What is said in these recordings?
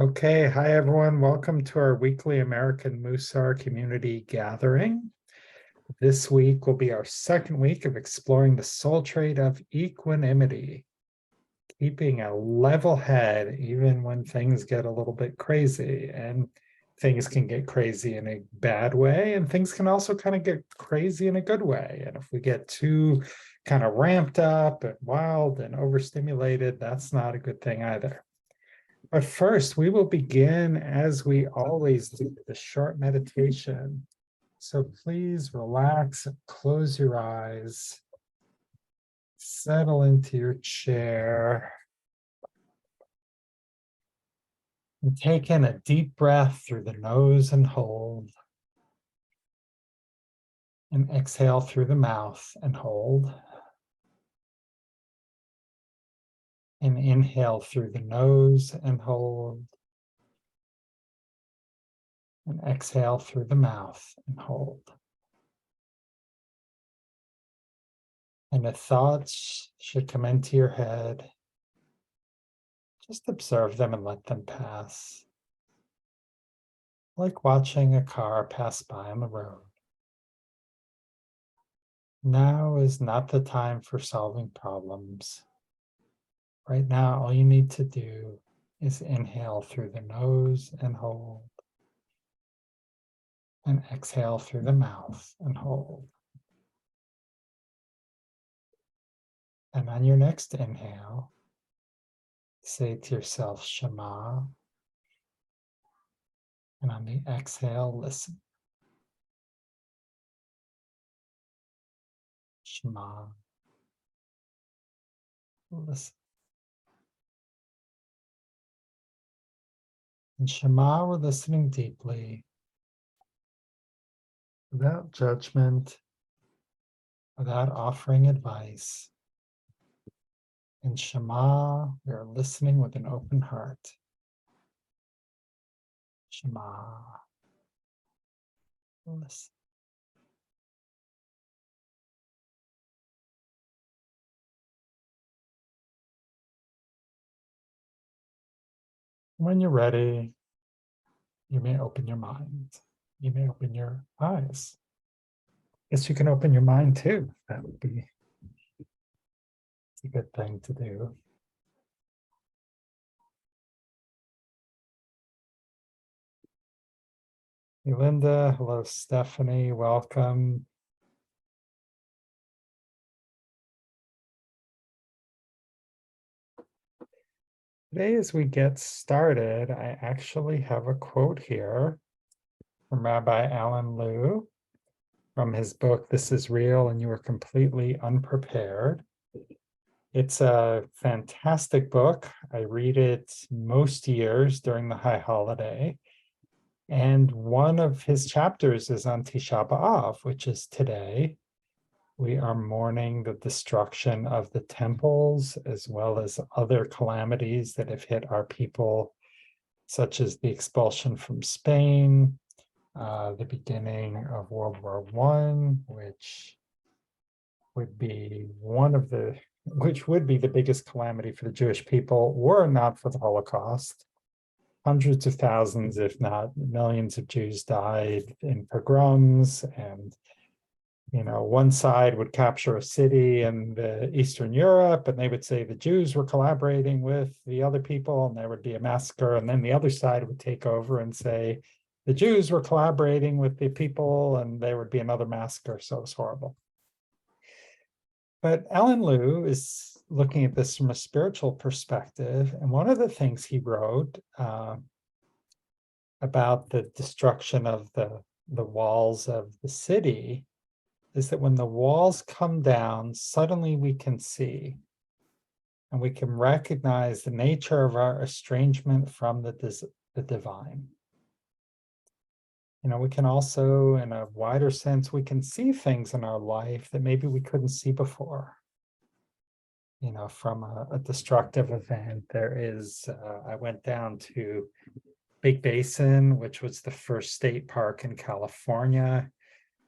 Okay, hi everyone. Welcome to our weekly American Musar community gathering. This week will be our second week of exploring the soul trait of equanimity, keeping a level head even when things get a little bit crazy. And things can get crazy in a bad way, and things can also kind of get crazy in a good way. And if we get too kind of ramped up and wild and overstimulated, that's not a good thing either. But first, we will begin as we always do with a short meditation. So please relax, close your eyes, settle into your chair, and take in a deep breath through the nose and hold. And exhale through the mouth and hold. And inhale through the nose and hold. And exhale through the mouth and hold. And if thoughts should come into your head, just observe them and let them pass, like watching a car pass by on the road. Now is not the time for solving problems. Right now, all you need to do is inhale through the nose and hold, and exhale through the mouth and hold. And on your next inhale, say to yourself, Shema. And on the exhale, listen. Shema. Listen. And Shema, we're listening deeply, without judgment, without offering advice. In Shema, we are listening with an open heart. Shema. Listen. When you're ready, you may open your mind. You may open your eyes. Guess you can open your mind too. That would be a good thing to do. Hey, Linda. Hello, Stephanie. Welcome. Today, as we get started, I actually have a quote here from Rabbi Alan Liu from his book, This is Real and You Are Completely Unprepared. It's a fantastic book. I read it most years during the high holiday. And one of his chapters is on Tisha B'Av, which is today. We are mourning the destruction of the temples, as well as other calamities that have hit our people, such as the expulsion from Spain, the beginning of World War I, which would be the biggest calamity for the Jewish people, were it not for the Holocaust. Hundreds of thousands, if not millions of Jews died in pogroms, and one side would capture a city in Eastern Europe, and they would say the Jews were collaborating with the other people, and there would be a massacre. And then the other side would take over and say the Jews were collaborating with the people, and there would be another massacre. So it was horrible. But Alan Liu is looking at this from a spiritual perspective. And one of the things he wrote about the destruction of the walls of the city is that when the walls come down, suddenly we can see and we can recognize the nature of our estrangement from the divine. We can also, in a wider sense, we can see things in our life that maybe we couldn't see before. From a destructive event, I went down to Big Basin, which was the first state park in California.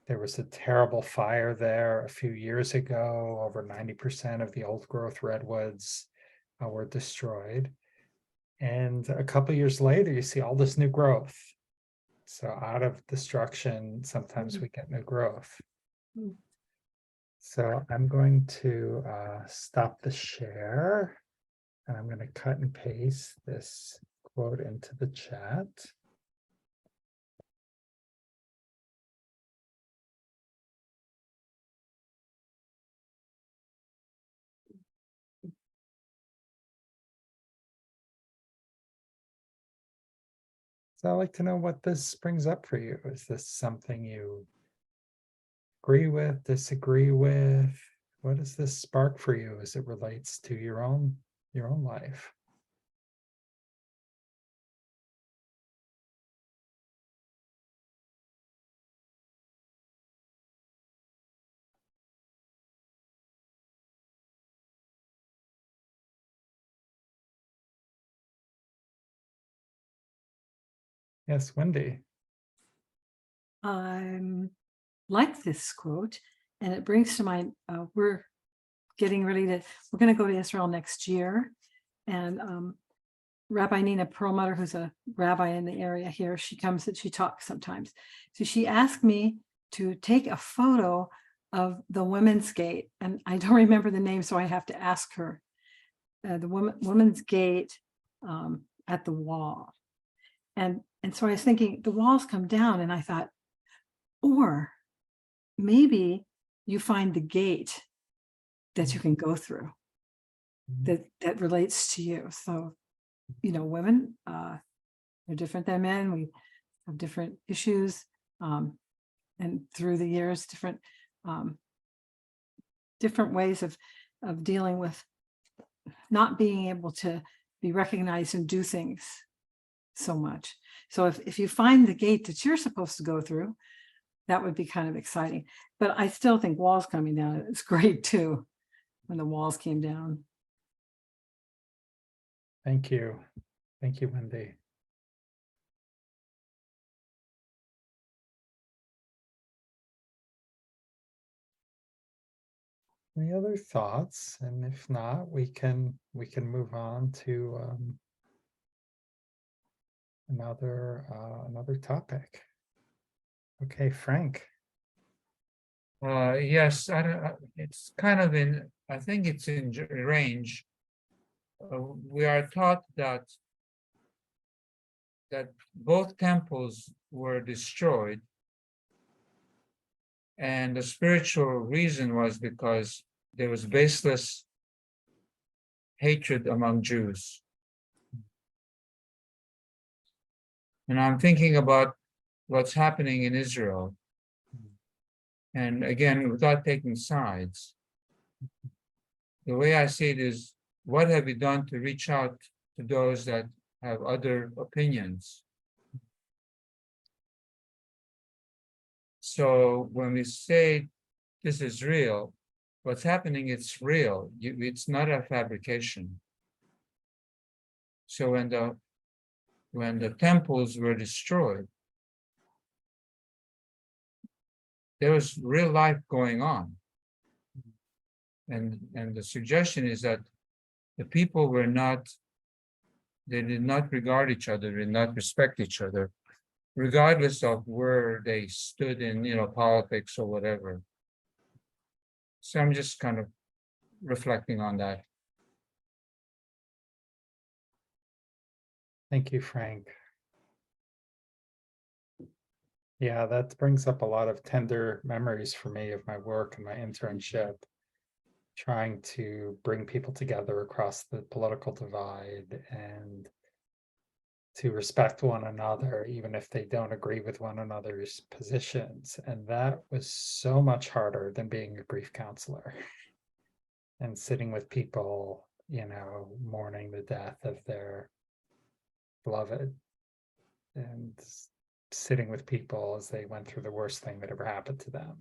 There was a terrible fire there a few years ago. Over 90% of the old growth redwoods were destroyed. And a couple years later, you see all this new growth. So out of destruction, sometimes we get new growth. So I'm going to stop the share, and I'm going to cut and paste this quote into the chat. So I'd like to know what this brings up for you. Is this something you agree with, disagree with? What does this spark for you as it relates to your own life? Yes, Wendy. I like this quote, and it brings to mind, we're going to go to Israel next year. And Rabbi Nina Perlmutter, who's a rabbi in the area here, she comes and she talks sometimes. So she asked me to take a photo of the Women's Gate, and I don't remember the name, so I have to ask her. The Women's Gate at the wall. And so I was thinking, the walls come down, and I thought, or maybe you find the gate that you can go through that relates to you. So, women, they're different than men. We have different issues. And through the years, different ways of dealing with not being able to be recognized and do things so much. So if you find the gate that you're supposed to go through, that would be kind of exciting. But I still think walls coming down is great too, when the walls came down. Thank you. Thank you, Wendy. Any other thoughts? And if not, we can move on to another topic. Okay, Frank. Yes, it's kind of I think it's in range. We are taught that both temples were destroyed, and the spiritual reason was because there was baseless hatred among Jews. And I'm thinking about what's happening in Israel. And again, without taking sides, the way I see it is, what have we done to reach out to those that have other opinions? So when we say this is real, what's happening, it's real. It's not a fabrication. So when the temples were destroyed, there was real life going on. And the suggestion is that the people they did not regard each other, did not respect each other, regardless of where they stood in, politics or whatever. So I'm just kind of reflecting on that. Thank you, Frank. Yeah, that brings up a lot of tender memories for me of my work and my internship, trying to bring people together across the political divide and to respect one another, even if they don't agree with one another's positions. And that was so much harder than being a grief counselor and sitting with people, mourning the death of their beloved, and sitting with people as they went through the worst thing that ever happened to them.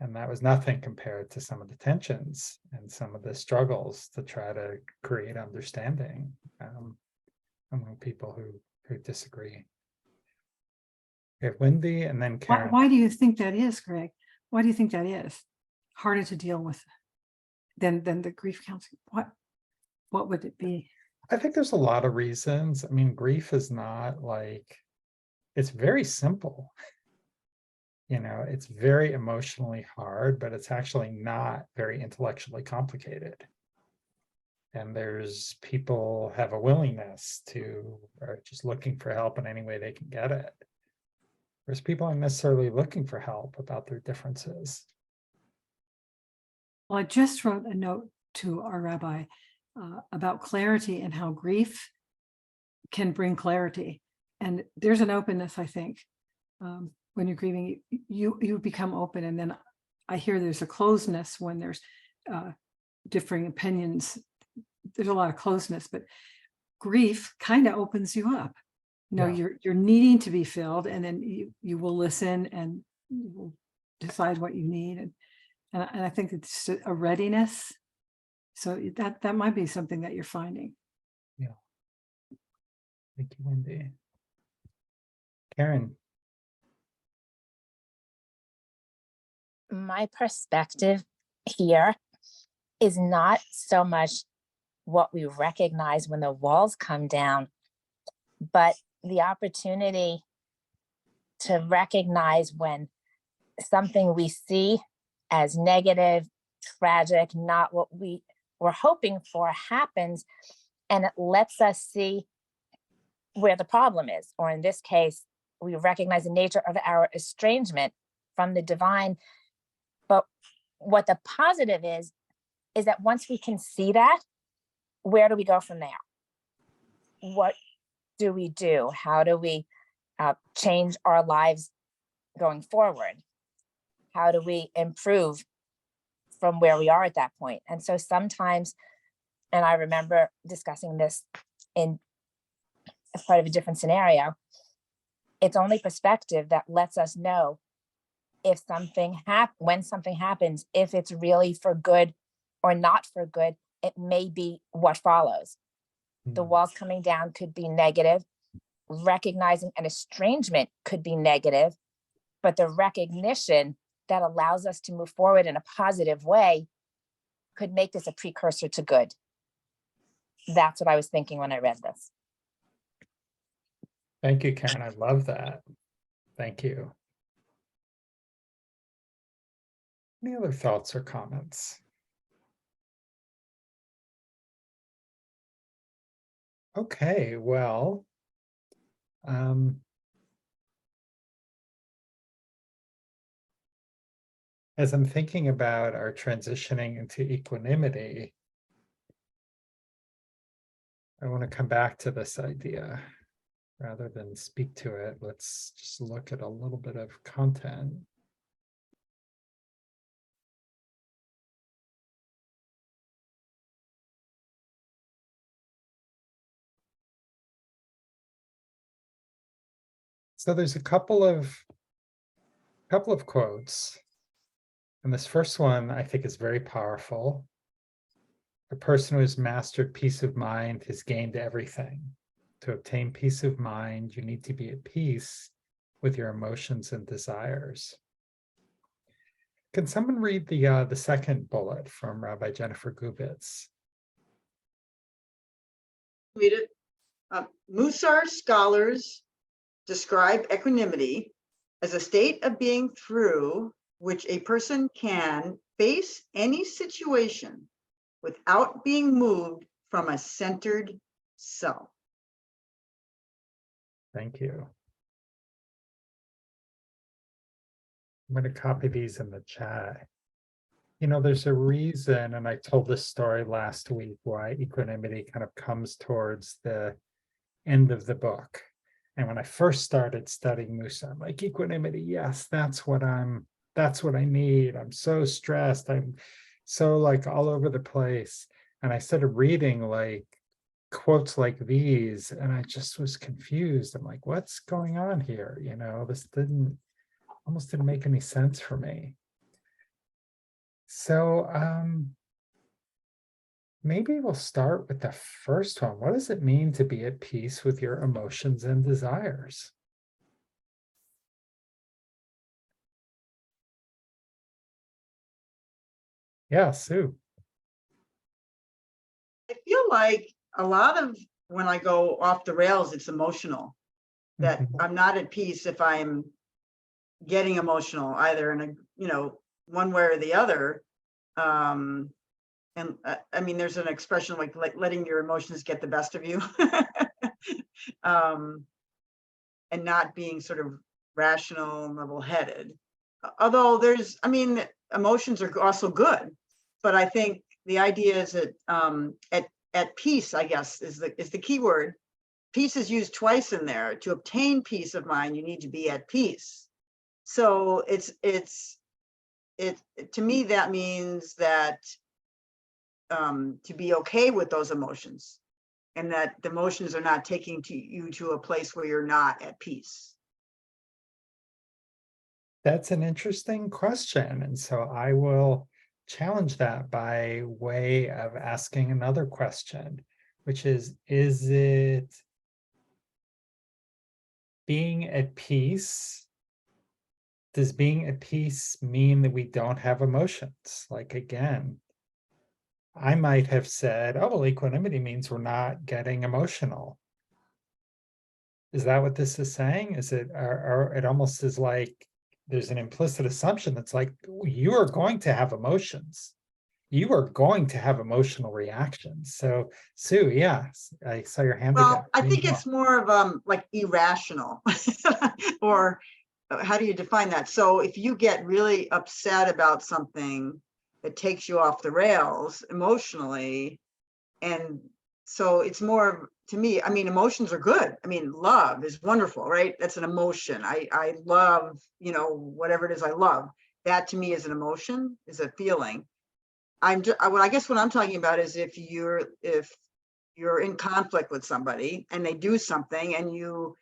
And that was nothing compared to some of the tensions and some of the struggles to try to create understanding among people who disagree. We have Wendy and then Karen. Why do you think that is, Greg? Why do you think that is harder to deal with than the grief counseling? What would it be? I think there's a lot of reasons. I mean, grief is not like, it's very simple. You know, it's very emotionally hard, but it's actually not very intellectually complicated. And there's people have a willingness to, are just looking for help in any way they can get it. There's people aren't necessarily looking for help about their differences. Well, I just wrote a note to our rabbi about clarity and how grief can bring clarity. And there's an openness, I think. When you're grieving, you become open. And then I hear there's a closeness when there's differing opinions. There's a lot of closeness, but grief kind of opens you up. You know, Yeah. you're needing to be filled, and then you will listen and you will decide what you need. And I think it's a readiness. So that might be something that you're finding. Yeah. Thank you, Wendy. Karen. My perspective here is not so much what we recognize when the walls come down, but the opportunity to recognize when something we see as negative, tragic, not what we were hoping for happens, and it lets us see where the problem is. Or in this case, we recognize the nature of our estrangement from the divine. But what the positive is that once we can see that, where do we go from there? What do we do? How do we change our lives going forward? How do we improve from where we are at that point? And so sometimes, and I remember discussing this in as part of a different scenario, it's only perspective that lets us know if when something happens, if it's really for good or not for good. It may be what follows. The walls coming down could be negative. Recognizing an estrangement could be negative, but the recognition that allows us to move forward in a positive way could make this a precursor to good. That's what I was thinking when I read this. Thank you, Karen. I love that. Thank you. Any other thoughts or comments? Okay, well, as I'm thinking about our transitioning into equanimity, I want to come back to this idea. Rather than speak to it, let's just look at a little bit of content. So there's a couple of quotes. And this first one I think is very powerful. The person who has mastered peace of mind has gained everything. To obtain peace of mind, you need to be at peace with your emotions and desires. Can someone read the second bullet from Rabbi Jennifer Gubitz? Read it. Musar scholars describe equanimity as a state of being through which a person can face any situation without being moved from a centered self. Thank you. I'm going to copy these in the chat. You know, there's a reason, and I told this story last week, why equanimity kind of comes towards the end of the book. And when I first started studying Musa, I'm like, equanimity, yes, that's what I need. I'm so stressed. I'm so like all over the place. And I started reading like quotes like these, and I just was confused. I'm like, what's going on here? You know, this almost didn't make any sense for me. So maybe we'll start with the first one. What does it mean to be at peace with your emotions and desires? Yeah, Sue. I feel like a lot of when I go off the rails, it's emotional. That Mhm. I'm not at peace if I'm getting emotional, either in a, one way or the other. And I mean, there's an expression like letting your emotions get the best of you. um, and not being sort of rational and level-headed. Although I mean, emotions are also good, but I think the idea is that at peace, I guess, is the key word. Peace is used twice in there. To obtain peace of mind, you need to be at peace. So to me, that means that to be okay with those emotions, and that the emotions are not taking you to a place where you're not at peace. That's an interesting question. And so I will challenge that by way of asking another question, which is it being at peace? Does being at peace mean that we don't have emotions? Like, again, I might have said, oh, well, equanimity means we're not getting emotional. Is that what this is saying? Is it, or it almost is like there's an implicit assumption that's like, you are going to have emotions. You are going to have emotional reactions. So, Sue, yes, I saw your hand again. Well, I think it's more of like irrational, or how do you define that? So if you get really upset about something that takes you off the rails emotionally, and so it's more, to me, I mean, emotions are good. I mean, love is wonderful, right? That's an emotion. I love, whatever it is I love. That to me is an emotion, is a feeling. Well, I guess what I'm talking about is if you're in conflict with somebody and they do something and you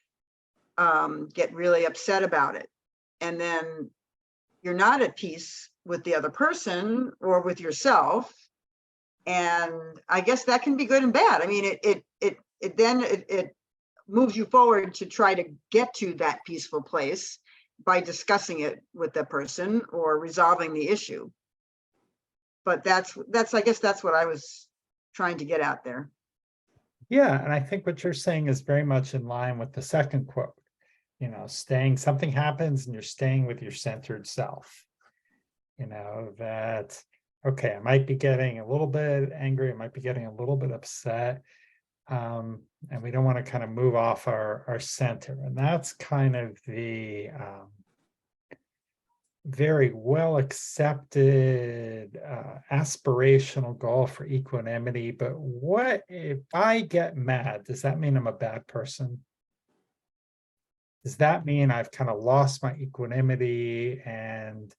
get really upset about it, and then you're not at peace with the other person or with yourself. And I guess that can be good and bad. I mean, it moves you forward to try to get to that peaceful place by discussing it with the person or resolving the issue. But I guess that's what I was trying to get at there. Yeah, and I think what you're saying is very much in line with the second quote. Something happens and you're staying with your centered self. That, okay, I might be getting a little bit angry, I might be getting a little bit upset. And we don't want to kind of move off our center. And that's kind of the very well accepted aspirational goal for equanimity. But what if I get mad? Does that mean I'm a bad person? Does that mean I've kind of lost my equanimity? And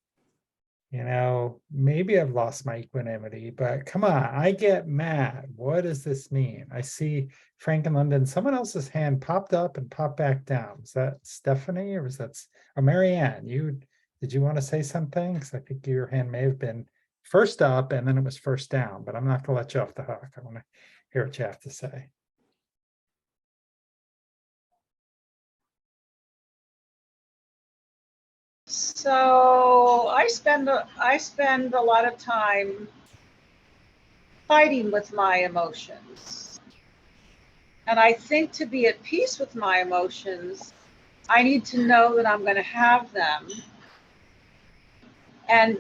maybe I've lost my equanimity, but come on, I get mad. What does this mean? I see Frank in London, someone else's hand popped up and popped back down. Is that Stephanie or was that, Marianne, did you want to say something? Because I think your hand may have been first up and then it was first down, but I'm not going to let you off the hook. I want to hear what you have to say. So I spend a lot of time fighting with my emotions. And I think to be at peace with my emotions, I need to know that I'm going to have them, and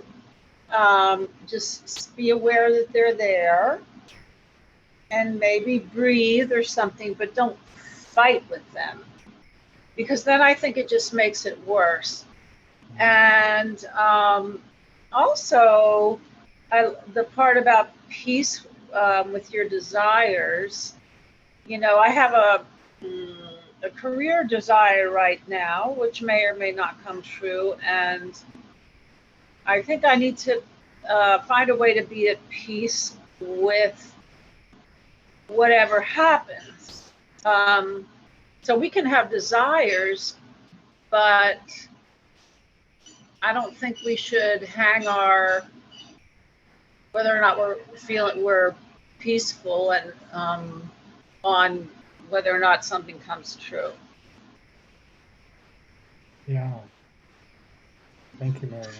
just be aware that they're there, and maybe breathe or something, but don't fight with them, because then I think it just makes it worse. And also, the part about peace with your desires, I have a career desire right now, which may or may not come true. And I think I need to find a way to be at peace with whatever happens. So we can have desires, but I don't think we should hang whether or not we're peaceful and on whether or not something comes true. Yeah. Thank you, Marianne.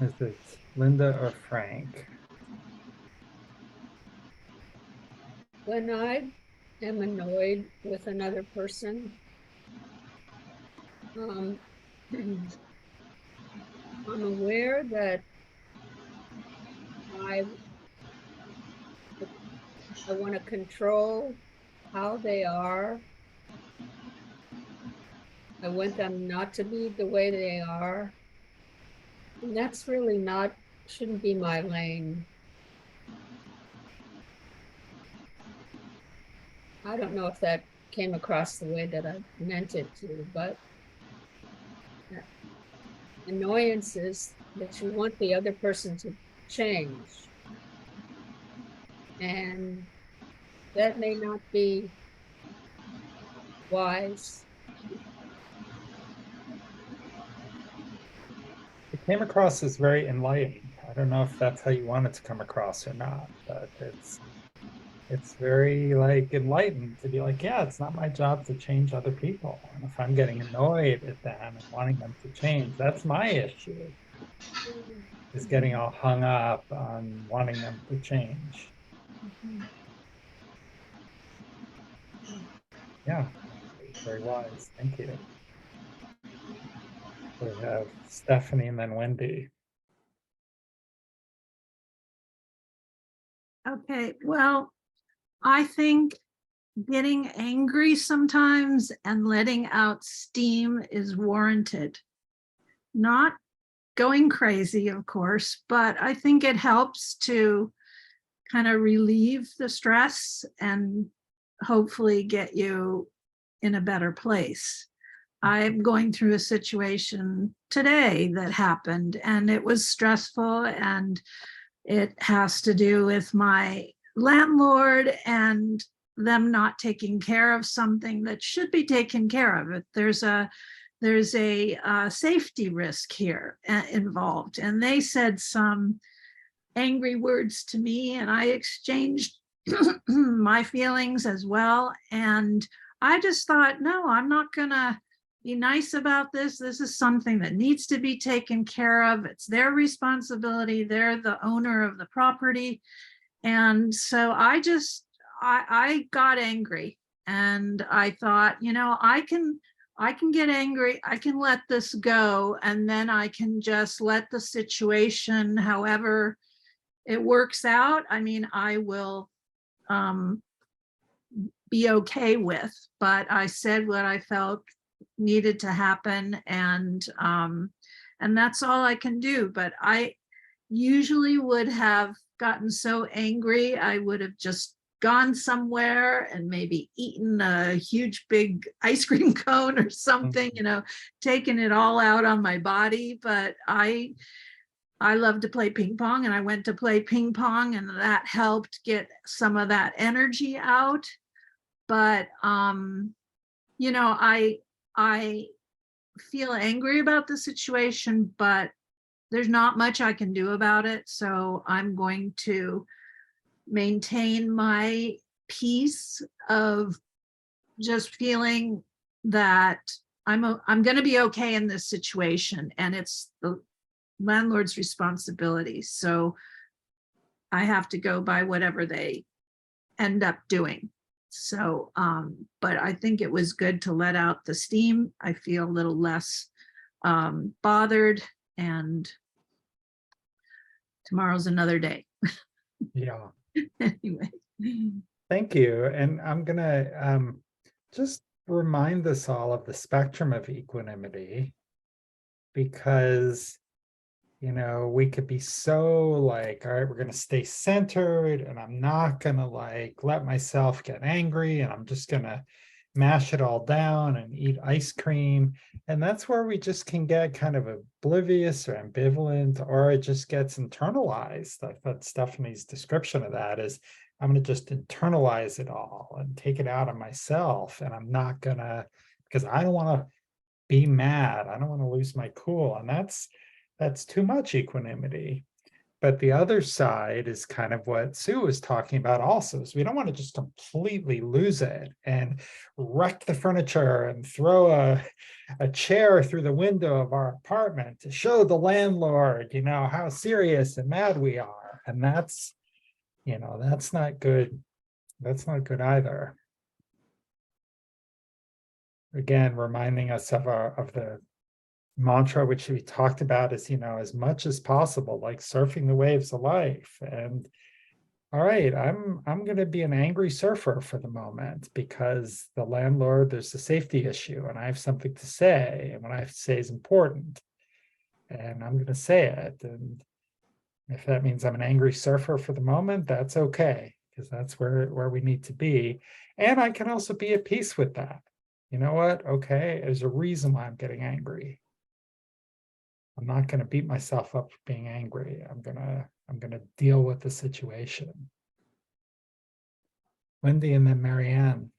Is it Linda or Frank? when I am annoyed with another person, I'm aware that I want to control how they are. I want them not to be the way they are. And that's really not, shouldn't be my lane. I don't know if that came across the way that I meant it to, but annoyance is that you want the other person to change. And that may not be wise. It came across as very enlightening. I don't know if that's how you want it to come across or not, but it's very like enlightened to be like, yeah, it's not my job to change other people. And if I'm getting annoyed at them and wanting them to change, that's my issue, is getting all hung up on wanting them to change. Yeah, very wise. Thank you. We have Stephanie and then Wendy. Okay, well, I think getting angry sometimes and letting out steam is warranted. Not going crazy, of course, but I think it helps to kind of relieve the stress and hopefully get you in a better place. I'm going through a situation today that happened, and it was stressful, and it has to do with my landlord and them not taking care of something that should be taken care of. There's a safety risk here involved, and they said some angry words to me, and I exchanged my feelings as well. And I just thought, no, I'm not gonna be nice about this. This is something that needs to be taken care of. It's their responsibility. They're the owner of the property. And so I got angry, and I thought, I can get angry. I can let this go, and then I can just let the situation, however it works out, I mean, I will be okay with. But I said what I felt needed to happen, and that's all I can do. But I usually would have gotten so angry, I would have just gone somewhere and maybe eaten a huge big ice cream cone or something, taken it all out on my body. But I love to play ping pong, and I went to play ping pong, and that helped get some of that energy out. But I feel angry about the situation, but there's not much I can do about it. So I'm going to maintain my peace of just feeling that I'm going to be okay in this situation, and it's the landlord's responsibility. So I have to go by whatever they end up doing. So, but I think it was good to let out the steam. I feel a little less bothered, and tomorrow's another day. Yeah. Anyway. Thank you. And I'm gonna just remind us all of the spectrum of equanimity, because we could be so like, all right, we're going to stay centered, and I'm not going to like let myself get angry, and I'm just going to mash it all down and eat ice cream. And that's where we just can get kind of oblivious or ambivalent, or it just gets internalized. I thought Stephanie's description of that is, I'm going to just internalize it all and take it out on myself. And I'm not going to, because I don't want to be mad. I don't want to lose my cool. And that's too much equanimity. But the other side is kind of what Sue was talking about also. So we don't want to just completely lose it and wreck the furniture and throw a chair through the window of our apartment to show the landlord, how serious and mad we are. And that's not good That's not good either. Again, reminding us of the mantra which we talked about is, as much as possible, like surfing the waves of life. And all right, I'm going to be an angry surfer for the moment because the landlord, there's a safety issue and I have something to say, and what I have to say is important. And I'm going to say it. And if that means I'm an angry surfer for the moment, that's okay, because that's where we need to be. And I can also be at peace with that. You know what? Okay, there's a reason why I'm getting angry. I'm not going to beat myself up for being angry. I'm gonna deal with the situation. Wendy and then Marianne.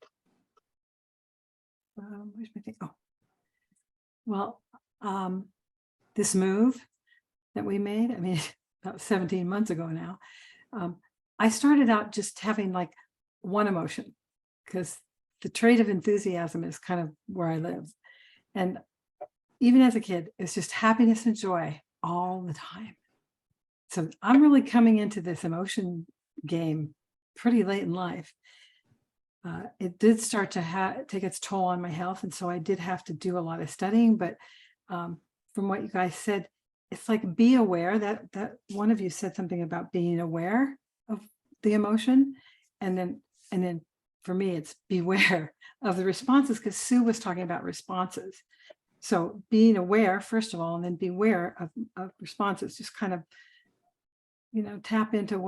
Where's my thing? Oh, well, this move that we made, I mean, about 17 months ago now, I started out just having like one emotion, because the trait of enthusiasm is kind of where I live. And even as a kid, it's just happiness and joy all the time. So I'm really coming into this emotion game pretty late in life. It did start to take its toll on my health. And so I did have to do a lot of studying. But from what you guys said, it's like, be aware that one of you said something about being aware of the emotion. And then for me, it's beware of the responses, because Sue was talking about responses. So being aware, first of all, and then beware of responses, just kind of, tap into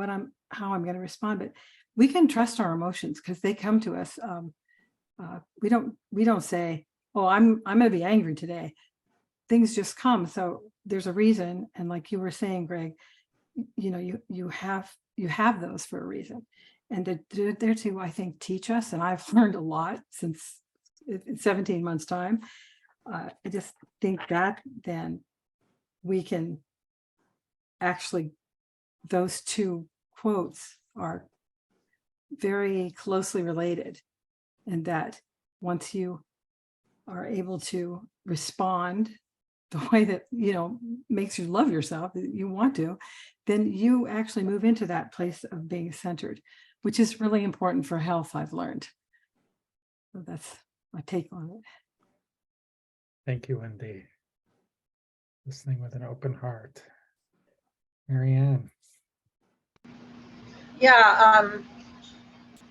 how I'm going to respond. But we can trust our emotions because they come to us. We don't say, oh, I'm going to be angry today. Things just come. So there's a reason. And like you were saying, Greg, you have those for a reason. And they're to, I think, teach us. And I've learned a lot since in 17 months time. I just think that then we can actually, those two quotes are very closely related, and that once you are able to respond the way that makes you love yourself, that you want to, then you actually move into that place of being centered, which is really important for health, I've learned. So that's my take on it. Thank you, Wendy. Listening with an open heart. Marianne. Yeah,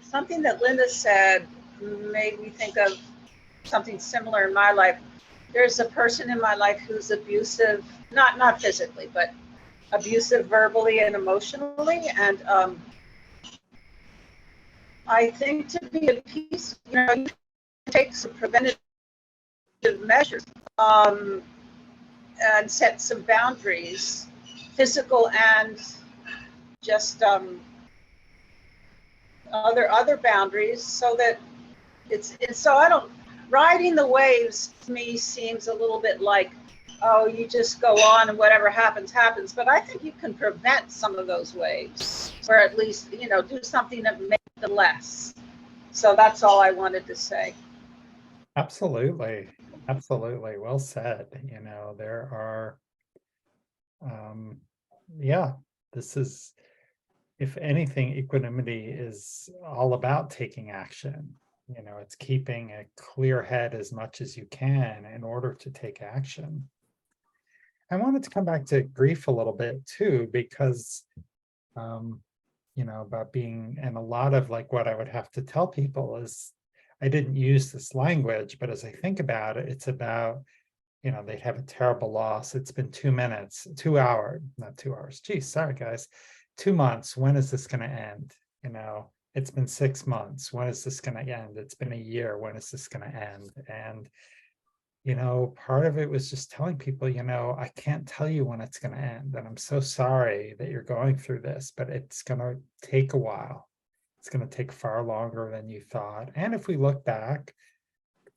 something that Linda said made me think of something similar in my life. There's a person in my life who's abusive, not physically, but abusive verbally and emotionally. And I think to be at peace, you take some preventative measures and set some boundaries, physical and just other boundaries, so that it's so I don't, riding the waves to me seems a little bit like, oh, you just go on and whatever happens happens. But I think you can prevent some of those waves, or at least do something to make them less. So that's all I wanted to say. Absolutely. Absolutely. Well said. There are, yeah, this is, if anything, equanimity is all about taking action. It's keeping a clear head as much as you can in order to take action. I wanted to come back to grief a little bit too, because, about being, and a lot of like what I would have to tell people is, I didn't use this language, but as I think about it, it's about, they'd have a terrible loss. It's been 2 minutes, 2 hours, not 2 hours. Geez, sorry guys. 2 months. When is this going to end? It's been 6 months. When is this going to end? It's been a year. When is this going to end? And, part of it was just telling people, I can't tell you when it's going to end. And I'm so sorry that you're going through this, but it's going to take a while. It's going to take far longer than you thought. And if we look back,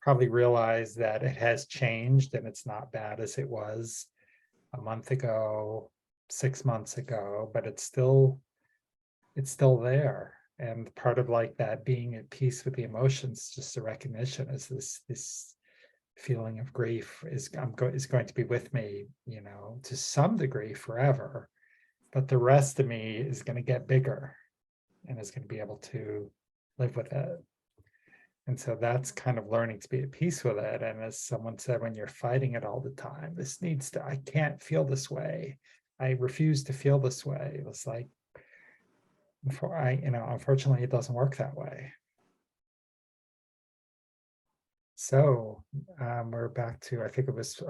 probably realize that it has changed and it's not bad as it was a month ago, 6 months ago, but it's still there. And part of like that being at peace with the emotions, just a recognition, is this feeling of grief is going to be with me, to some degree forever, but the rest of me is going to get bigger and is going to be able to live with it. And so that's kind of learning to be at peace with it. And as someone said, when you're fighting it all the time, I can't feel this way. I refuse to feel this way. It's like, unfortunately, it doesn't work that way. So we're back to, I think it was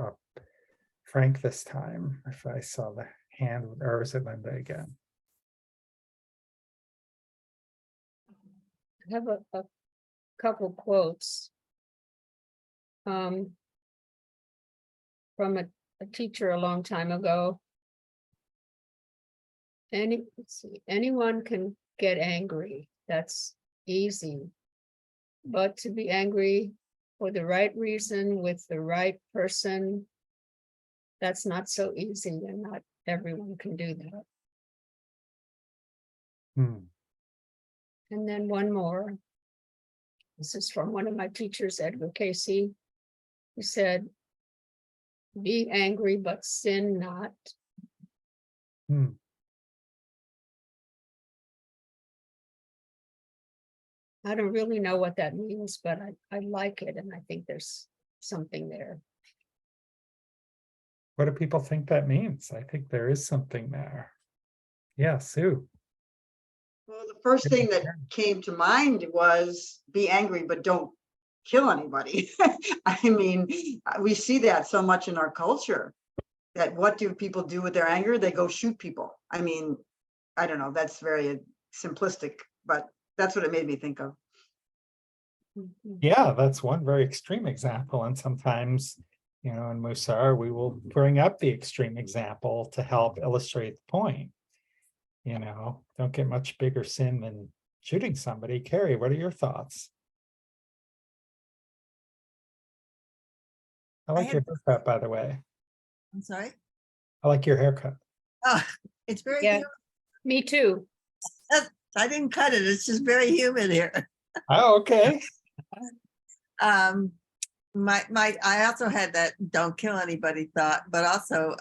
Frank this time, if I saw the hand, or is it Linda again? I have a couple quotes from a teacher a long time ago. Let's see, anyone can get angry. That's easy. But to be angry for the right reason with the right person, that's not so easy, and not everyone can do that. Hmm. And then one more. This is from one of my teachers, Edgar Casey. He said, be angry, but sin not. Hmm. I don't really know what that means, but I like it, and I think there's something there. What do people think that means? I think there is something there. Yeah, Sue. Well, the first thing that came to mind was be angry, but don't kill anybody. I mean, we see that so much in our culture, that what do people do with their anger? They go shoot people. I mean, I don't know, that's very simplistic, but that's what it made me think of. Yeah, that's one very extreme example. And sometimes, in Musar, we will bring up the extreme example to help illustrate the point. Don't get much bigger sin than shooting somebody. Carrie, what are your thoughts? I like your haircut, by the way. I'm sorry. I like your haircut. Oh, it's very Yeah, humid. me too. I didn't cut it. It's just very humid here. Oh, okay. I also had that don't kill anybody thought, but also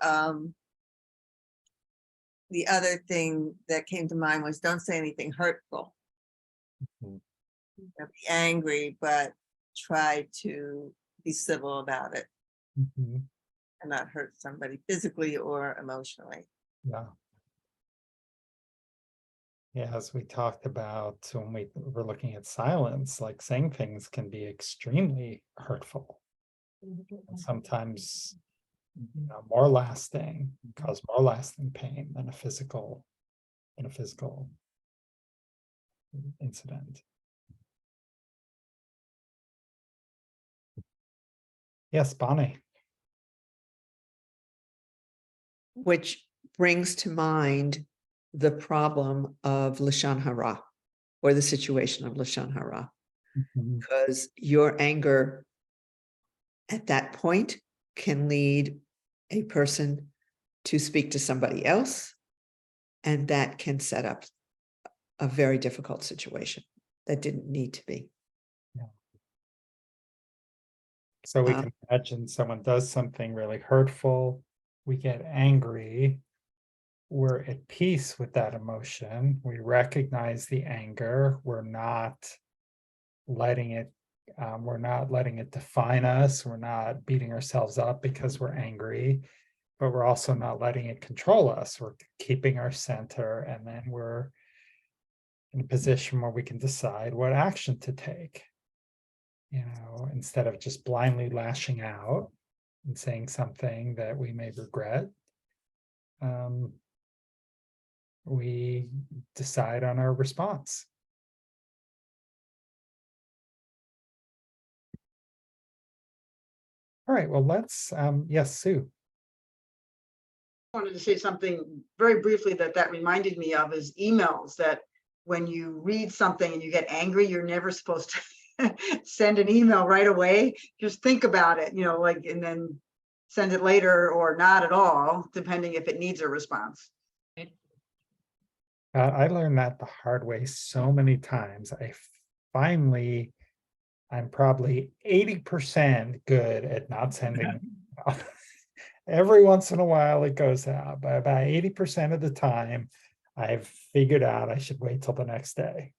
the other thing that came to mind was don't say anything hurtful. Mhm. Don't be angry, but try to be civil about it Mhm. and not hurt somebody physically or emotionally. Yeah. Yeah, as we talked about when we were looking at silence, like saying things can be extremely hurtful. And sometimes more lasting, cause more lasting pain than a physical incident. Yes, Bonnie. Which brings to mind the problem of Lashon Hara, or the situation of Lashon Hara, Mhm. because your anger at that point can lead a person to speak to somebody else, and that can set up a very difficult situation that didn't need to be. So we can imagine someone does something really hurtful, we get angry, we're at peace with that emotion, we recognize the anger, we're not letting it define us, we're not beating ourselves up because we're angry, but we're also not letting it control us, we're keeping our center, and then we're in a position where we can decide what action to take. Instead of just blindly lashing out and saying something that we may regret, we decide on our response. All right, well, let's, yes, Sue. Wanted to say something very briefly that reminded me of is emails, that when you read something and you get angry, you're never supposed to send an email right away. Just think about it, and then send it later or not at all, depending if it needs a response. I learned that the hard way so many times. I'm probably 80% good at not sending. Every once in a while it goes out, but about 80% of the time I've figured out I should wait till the next day.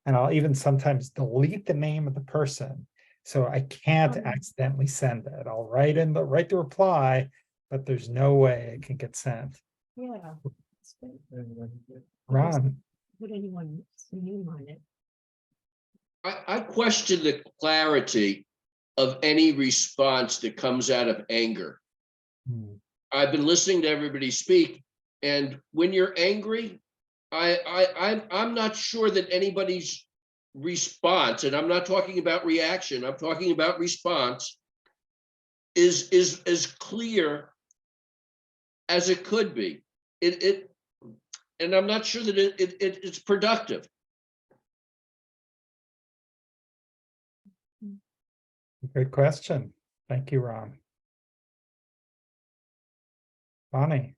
And I'll even sometimes delete the name of the person. So I can't Oh. accidentally send it. I'll write the reply, but there's no way it can get sent. Yeah. That's good. Ron, Put anyone's name on it. I question the clarity of any response that comes out of anger. I've been listening to everybody speak, and when you're angry, I'm not sure that anybody's response, and I'm not talking about reaction, I'm talking about response, is as clear as it could be. And I'm not sure that it's productive. good question. Thank you, Ron. Bonnie.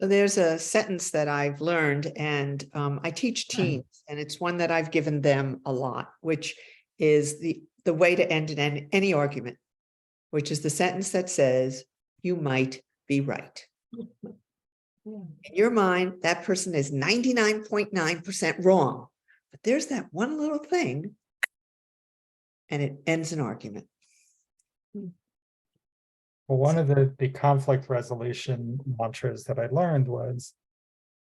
So there's a sentence that I've learned, and I teach teens, and it's one that I've given them a lot, which is the way to end any argument, which is the sentence that says, "You might be right." In your mind, that person is 99.9% wrong, but there's that one little thing, and it ends an argument. Well, one of the conflict resolution mantras that I learned was,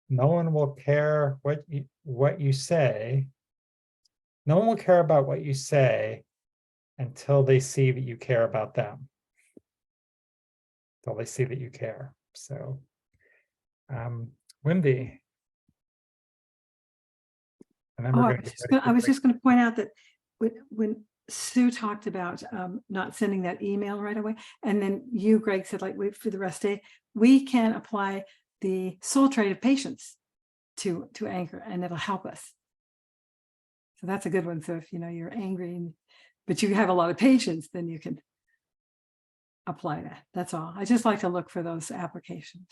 no one will care what you say. No one will care about what you say until they see that you care about them. Until they see that you care. So, Wendy. And then Oh, we're going I was just going to point out that when Sue talked about not sending that email right away, and then you, Greg, said like wait for the rest day, we can apply the soul trade of patience to anger, and it'll help us. So that's a good one. So if you know you're angry, but you have a lot of patience, then you can apply that. That's all. I just like to look for those applications.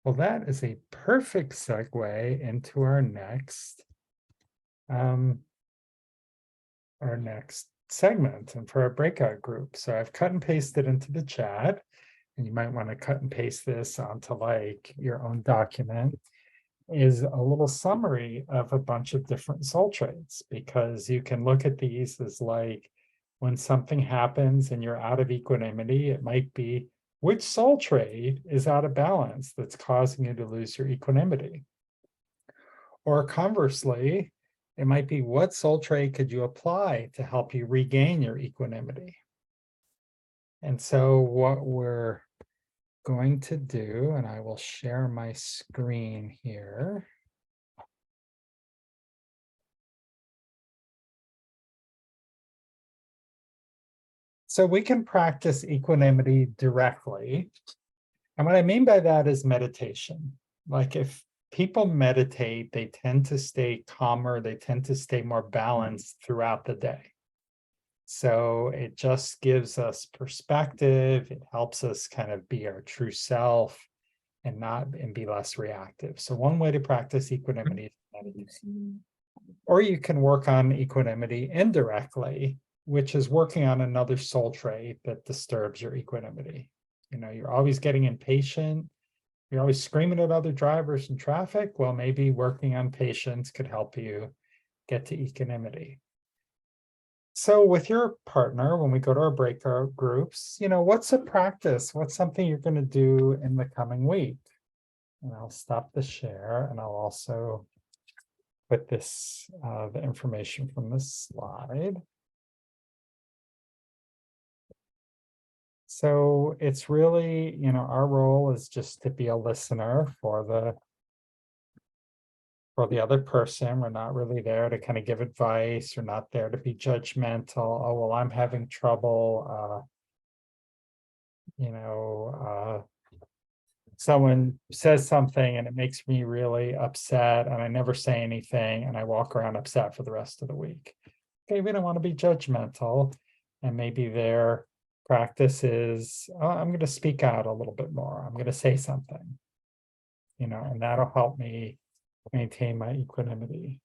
Well, that is a perfect segue into our next segment and for our breakout group. So I've cut and pasted into the chat, and you might want to cut and paste this onto like your own document, is a little summary of a bunch of different soul traits, because you can look at these as like when something happens and you're out of equanimity, it might be which soul trait is out of balance that's causing you to lose your equanimity. Or conversely, it might be what soul trait could you apply to help you regain your equanimity? And so what we're going to do, and I will share my screen here. So we can practice equanimity directly. And what I mean by that is meditation. Like if people meditate, they tend to stay calmer, they tend to stay more balanced throughout the day. So it just gives us perspective. It helps us kind of be our true self and be less reactive. So one way to practice equanimity is meditation. Or you can work on equanimity indirectly, which is working on another soul trait that disturbs your equanimity. You know, you're always getting impatient. You're always screaming at other drivers in traffic. Well, maybe working on patience could help you get to equanimity. So with your partner, when we go to our breakout groups, you know, what's a practice? What's something you're going to do in the coming week? And I'll stop the share, and I'll also put this, the information from this slide. So it's really, you know, our role is just to be a listener for the other person. We're not really there to kind of give advice. We're not there to be judgmental. Oh, well, I'm having trouble. Someone says something and it makes me really upset, and I never say anything, and I walk around upset for the rest of the week. Okay, we don't want to be judgmental, and maybe their practice is, oh, I'm going to speak out a little bit more. I'm going to say something, you know, and that'll help me maintain my equanimity.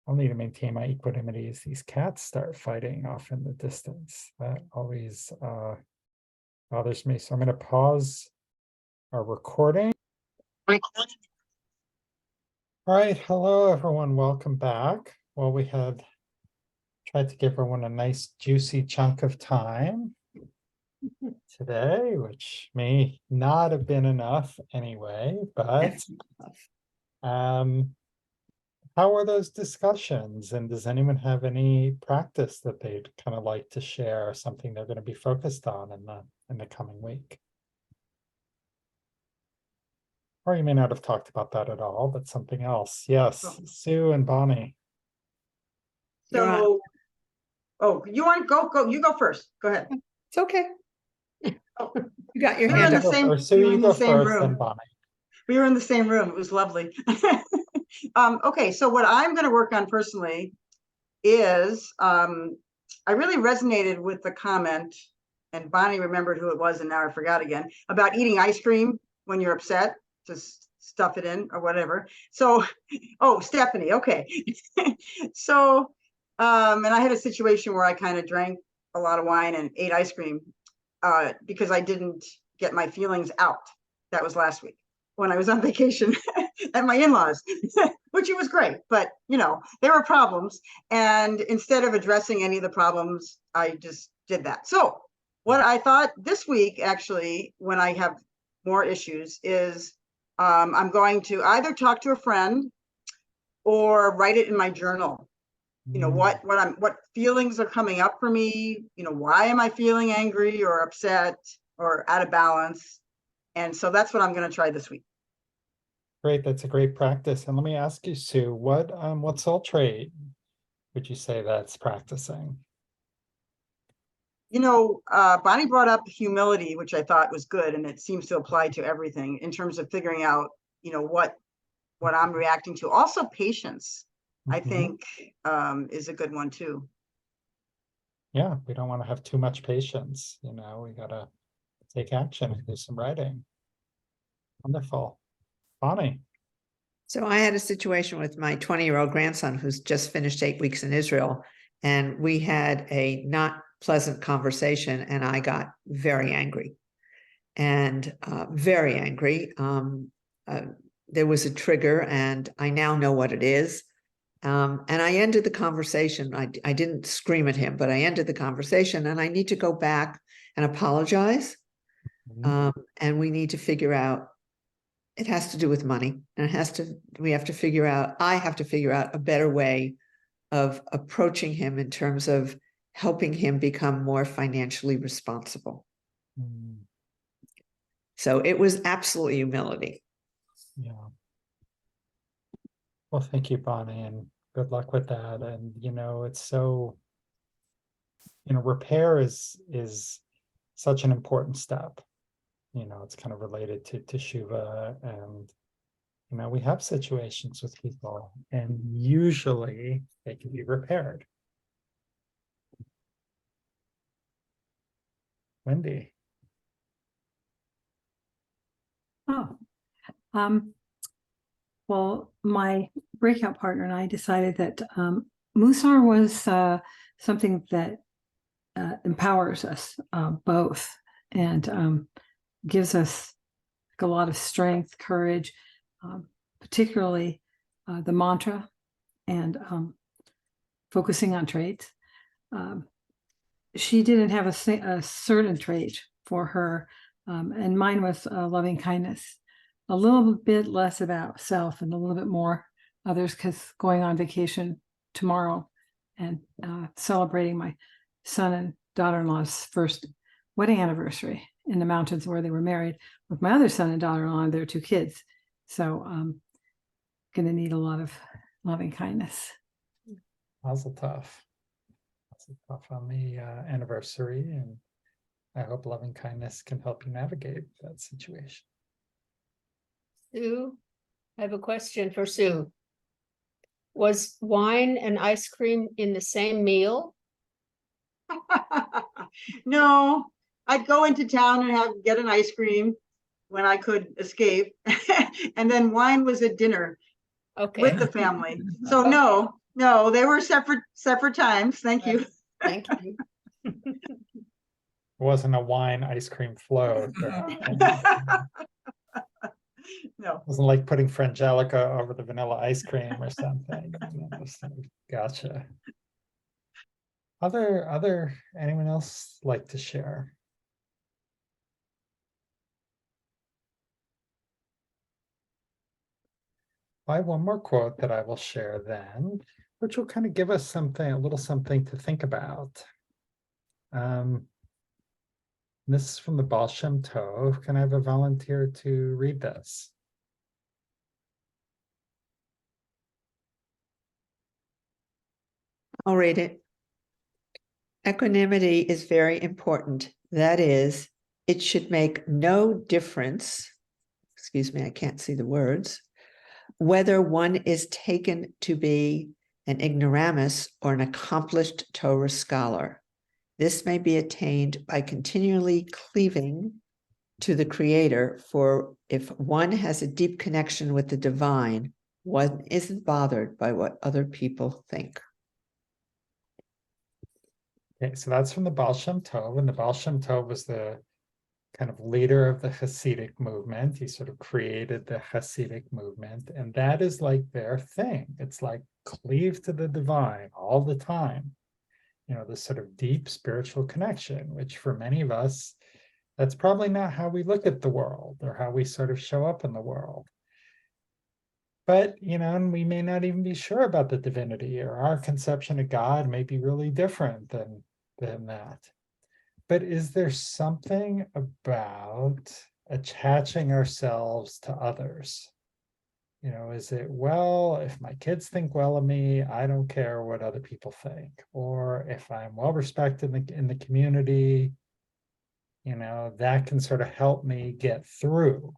I'll need to maintain my equanimity as these cats start fighting off in the distance. That always bothers me. So I'm going to pause our recording. All right, hello everyone, welcome back. Well, we had tried to give everyone a nice juicy chunk of time today, which may not have been enough anyway, but how are those discussions? And does anyone have any practice that they'd kind of like to share, something they're going to be focused on in the coming week? Or you may not have talked about that at all, but something else. Yes, Oh. Sue and Bonnie. You're on. So, oh, you want to go, you go first. Go ahead. It's okay. Oh, You got your we were hand in up. the same, Sue, we were you in go the same first, then room. Bonnie. We were in the same room. It was lovely. Okay, so what I'm going to work on personally is I really resonated with the comment, and Bonnie remembered who it was, and now I forgot again, about eating ice cream when you're upset, just stuff it in or whatever. So, oh, Stephanie, okay. So, and I had a situation where I kind of drank a lot of wine and ate ice cream because I didn't get my feelings out. That was last week when I was on vacation at my in-laws, which it was great, but you know, there were problems. And instead of addressing any of the problems, I just did that. So what I thought this week, actually, when I have more issues is I'm going to either talk to a friend or write it in my journal. You know, what feelings are coming up for me, you know, why am I feeling angry or upset or out of balance? And so that's what I'm going to try this week. Great, that's a great practice. And let me ask you, Sue, what soul trait would you say that's practicing? You know, Bonnie brought up humility, which I thought was good, and it seems to apply to everything in terms of figuring out, you know, what I'm reacting to. Also, patience, I think, is a good one too. Yeah, we don't want to have too much patience. You know, we gotta take action and do some writing. Wonderful, Bonnie. So I had a situation with my 20-year-old grandson who's just finished 8 weeks in Israel, and we had a not pleasant conversation, and I got very angry, and very angry. There was a trigger, and I now know what it is. And I ended the conversation. I didn't scream at him, but I ended the conversation, and I need to go back and apologize. And we need to figure out, it has to do with money, and I have to figure out a better way of approaching him in terms of helping him become more financially responsible. So it was absolutely humility. Yeah. Well, thank you, Bonnie, and good luck with that. And you know, it's so, you know, repair is such an important step. You know, it's kind of related to teshuva, and you know, we have situations with people, and usually they can be repaired. Wendy. Oh, well, my breakout partner and I decided that Musar was something that empowers us both and gives us a lot of strength, courage, particularly the mantra and focusing on traits. She didn't have a certain trait for her, and mine was loving kindness. A little bit less about self and a little bit more others, because going on vacation tomorrow and celebrating my son and daughter-in-law's first wedding anniversary in the mountains where they were married with my other son and daughter-in-law and their 2 kids. So going to need a lot of loving kindness. Mazel tov. Mazel tov on the anniversary, and I hope loving kindness can help you navigate that situation. Sue, I have a question for Sue. Was wine and ice cream in the same meal? No, I'd go into town and get an ice cream when I could escape. And then wine was at dinner with the family. So no, they were separate times. Thank you. Thank you. It wasn't a wine ice cream float. No, Wasn't like putting frangelica over the vanilla ice cream or something. Gotcha. Anyone else like to share? I have one more quote that I will share then, which will kind of give us something, a little something to think about. This is from the Baal Shem Tov. Can I have a volunteer to read this? I'll read it. Equanimity is very important. That is, it should make no difference. Excuse me, I can't see the words. Whether one is taken to be an ignoramus or an accomplished Torah scholar. This may be attained by continually cleaving to the Creator, for if one has a deep connection with the divine, one isn't bothered by what other people think. Okay, so that's from the Baal Shem Tov, and the Baal Shem Tov was the kind of leader of the Hasidic movement. He sort of created the Hasidic movement, and that is like their thing. It's like cleave to the divine all the time. You know, this sort of deep spiritual connection, which for many of us, that's probably not how we look at the world or how we sort of show up in the world. But, you know, and we may not even be sure about the divinity, or our conception of God may be really different than that. But is there something about attaching ourselves to others? You know, is it, well, if my kids think well of me, I don't care what other people think. Or if I'm well respected in the community, you know, that can sort of help me get through.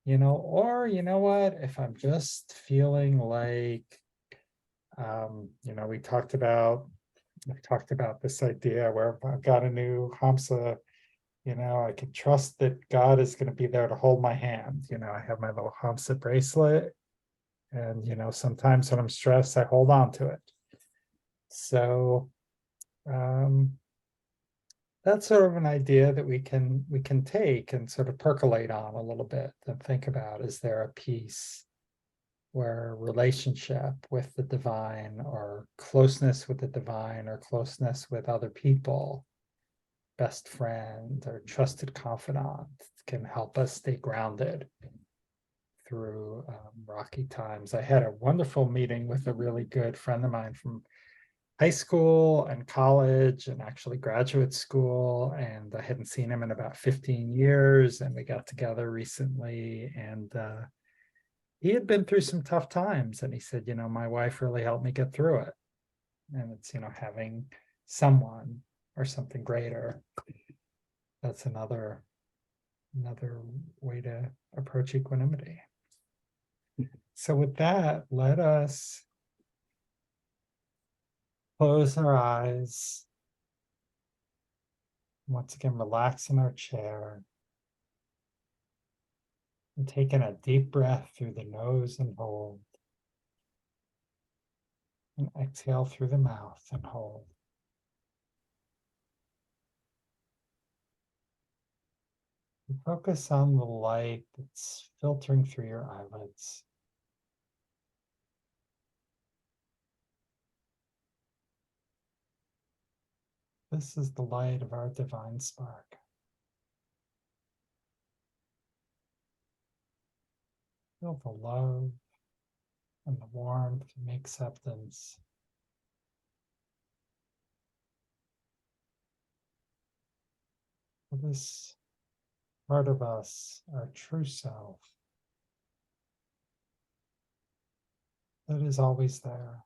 You know, or you know what, if I'm just feeling like, you know, we talked about this idea where if I've got a new Hamsa, you know, I can trust that God is going to be there to hold my hand. You know, I have my little Hamsa bracelet, and you know, sometimes when I'm stressed, I hold on to it. So that's sort of an idea that we can take and sort of percolate on a little bit and think about, is there a piece where relationship with the divine, or closeness with the divine, or closeness with other people, best friend or trusted confidant, can help us stay grounded through rocky times. I had a wonderful meeting with a really good friend of mine from high school and college and actually graduate school, and I hadn't seen him in about 15 years, and we got together recently, and he had been through some tough times, and he said, you know, my wife really helped me get through it. And it's, you know, having someone or something greater, that's another way to approach equanimity. So with that, let us close our eyes. Once again, relax in our chair. And take in a deep breath through the nose and hold. And exhale through the mouth and hold. And focus on the light that's filtering through your eyelids. This is the light of our divine spark. Feel the love and the warmth and the acceptance. For this part of us, our true self, that is always there.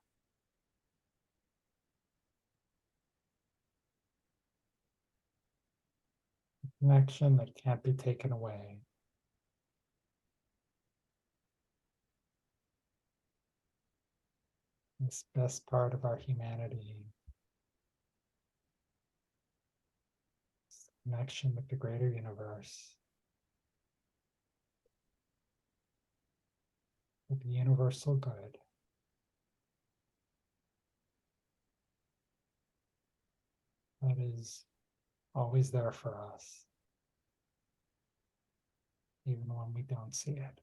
A connection that can't be taken away. This best part of our humanity. This connection with the greater universe. With the universal good. That is always there for us. even when we don't see it.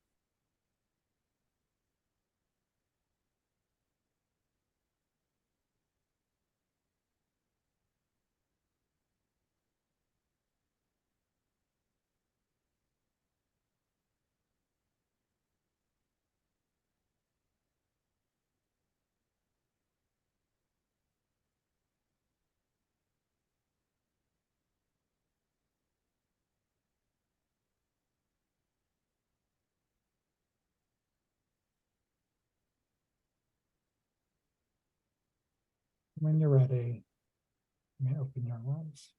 When you're ready, you may open your eyes.